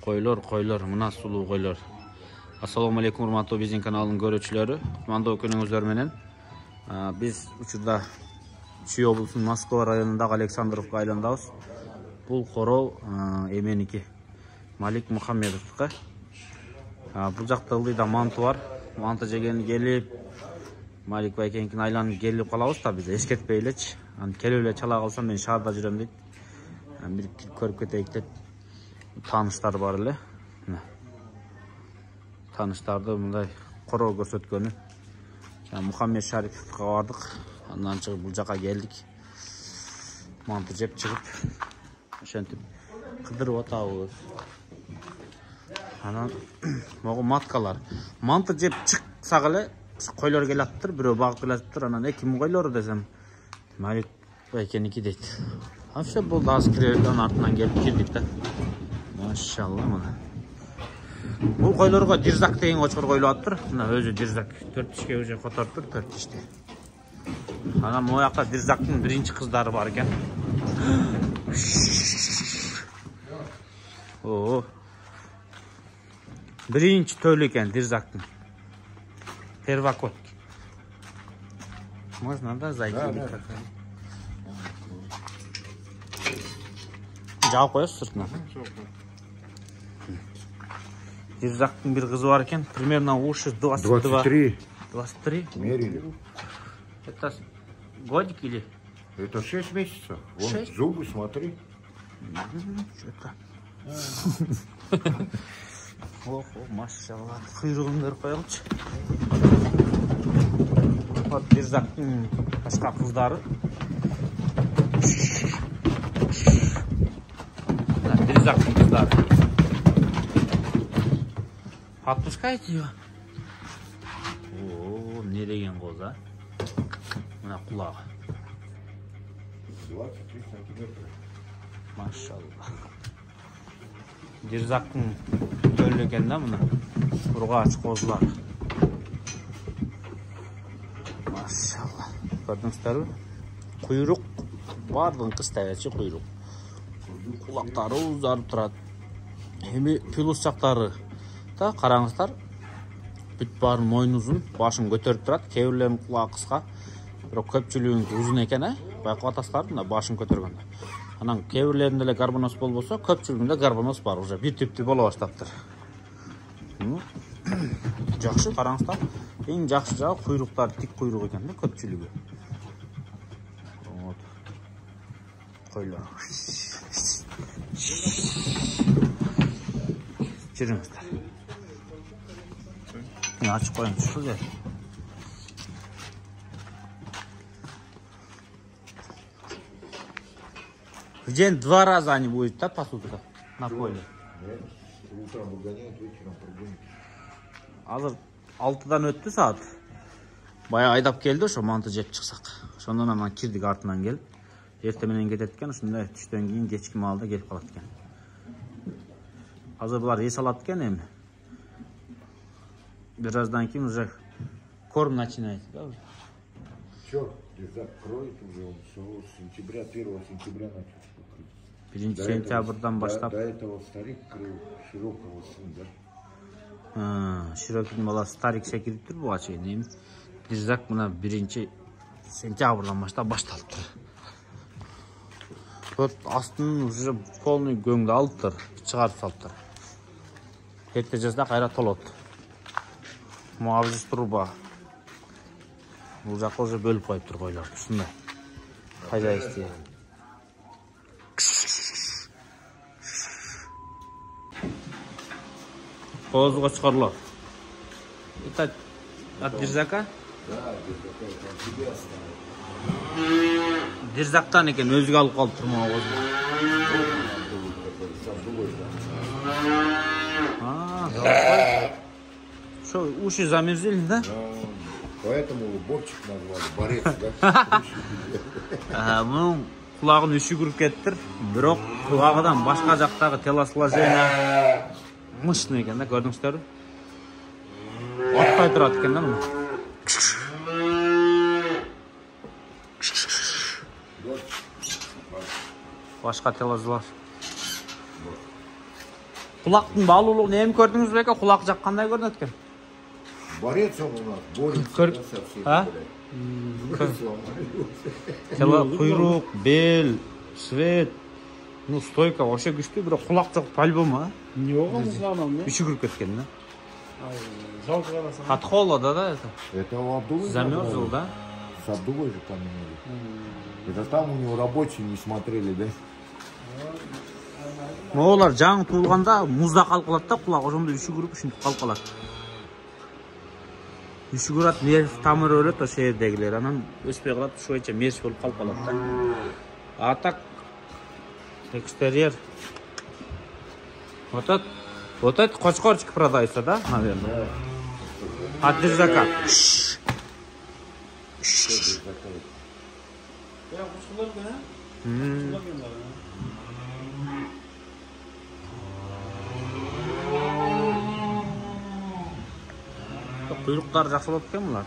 Koylar, mına sulu koylar. Assalamu alaikum urmаттуу биздин каналдын көрүүчүлөрү. Кутмандуу күнүңүздөр менен. Биз учурда Чүй облусунун Москва районундагы Александровка айландабыз. Бул короо эменики Малик Мухаммедовка. Бул жакта ылдыйда манты бар. Манты жегени келип, Малик байкенкин айланып келип калабыз да, биз эскертпей элечи. Келип эле чала калсам мен шаарда жүрөм дейт. Бир көрүп кетейик деп таныштар бар эле. Таныштарды мындай короо көрсөткөнү. Мухаммед Шариповке бардык. Андан чыгып бул жака келдик. Манты жеп чыгып, ошентип кыдырып атабыз. Анан могу маткалар. Манты жеп чыксак эле койлор келаттыр, бирөө багып келаттыр. Анан ким койлору десем, Малик байкеники дейт. Вообще болду, аз кирелден артынан келип кирдик да. Машалла мына. Бул койлорго дирзак деген кочкор коюлуп атыр. Мына өзү дирзак 4 тишке уже котортур, 4 тиште. Анан могу жакта дирзактын биринчи кыздары бар экен. О. Биринчи төлү экен дирзактын. Первокот. Можно, да, зайти? Жауып коесуз сыртына. Дирзактын бир кызы бар экен, примерно уши 23. 23? Мерили. Это годик или? Это 6 месяцев. Вон 6? Зубы, смотри. Что-то. Охо, машалла. Куйругун көрүп коелучу. Вот дирзактын башка кыздары. Дирзактын кыздары. Отпускайте его. О, не деген коза. Мына кулагы. 23 сантиметра. Машалла. Дирзактын төлү экен да мына. Ургач козулар. Машалла. Көрдүңүздөрбү? Куйрук бардын кыстабачы куйрук. Кулактары узарып турат. Эми пилус жактары да караңыздар. Бүт барын мойну узун, башын көтөрүп турат. Кээ бирлеринин кулагы кыска, бирок көпчүлүгүнүн узун экен, байкап атасыздар, мына башын көтөргөндө. Анан кээ бирлеринде эле карбоноз болбосо, көпчүлүгүндө карбоноз бар, уже бир типтүү боло баштаптыр. Жакшы караңыздар. Эң жакшы жагы куйруктар тик куйрук экен да, көпчүлүгү. Вот. Койлор. Жүрүңүздөр. Мен ачып коеюн, ушул жер. День 2 раза они будут, да, пасутся на поле? Нет, утром выгоняют, вечером прогонят. Азыр 6-дан өттү саат. Бая айдап келди, ошо манты жеп чыксак. Ошондон анан кирдик артынан келип. Эртең менен кетет экен, ушундай түштөн кийин кечки маалда келип калат экен. Азыр булар эс алат экен эми. Бираздан кийин уже корм начинает, да? Чё, дирзак кроет уже, он все, с сентября, 1 сентября начал покрыть. 1 сентябрдан баштап. До этого старик крыл, Широкого сын, да? Широкин баласы старик секирип тур буга чейин. Эми дирзак мына 1 сентябрдан башталыптыр. Вот астын уже полный көңдү алыптыр, чыгарып салыптыр. Эрте жазда кайра толот. Муабыз турба. Бул жакка уже бөлүп коюптур койлор. Ушундай. Хозяйство. Коз кочкорлор. Это от дирзака? Да, дирзака, это тебе оставил. Дирзактан экен, өзүгө алып калыптыр могу коз. Что, уши замерзли, да? Поэтому борчик назвали, борец, да? Мунун кулагын үшү кирип кеттир, бирок кулагыдан башка жактагы телосложение мышный экен да, көрдүңүздөрбү? Атпай турат экен да мына. Башка телосложение Kulaqtın bağlılığını hem gördünüz belki kulak жаққандай көрінеді екен. Борец он у нас, борется Көр- да, со всеми, А? блядь. Сломали. Құйрық, бел, свет, ну стойка вообще күшті, бірақ құлақ жоқ по-любому, а? Не оған мұзлағынан, не? Үші кіріп кеткен, да? Жалко қарасам. Қатты холода, да, это? Это у обдувы Замерзл, да? С обдувой же поменяли. Это там у него рабочие не смотрели, да? Олар жаңы туылғанда мұзда қалқалады да, құлақ ошондо үші кіріп үшінтіп қалқалады. Үші кіріп нерв тамыры өледі ошол жердегилер, анан өспөй калат, ошойча мерз болуп қалқалады да. А так экстерьер. Вот это кочкорчик продается, да, наверное? Отдых закат. Ya kuşkular ne? Kuşkular bunlar ya. Құйрықтары жақсы болып екен бұлар.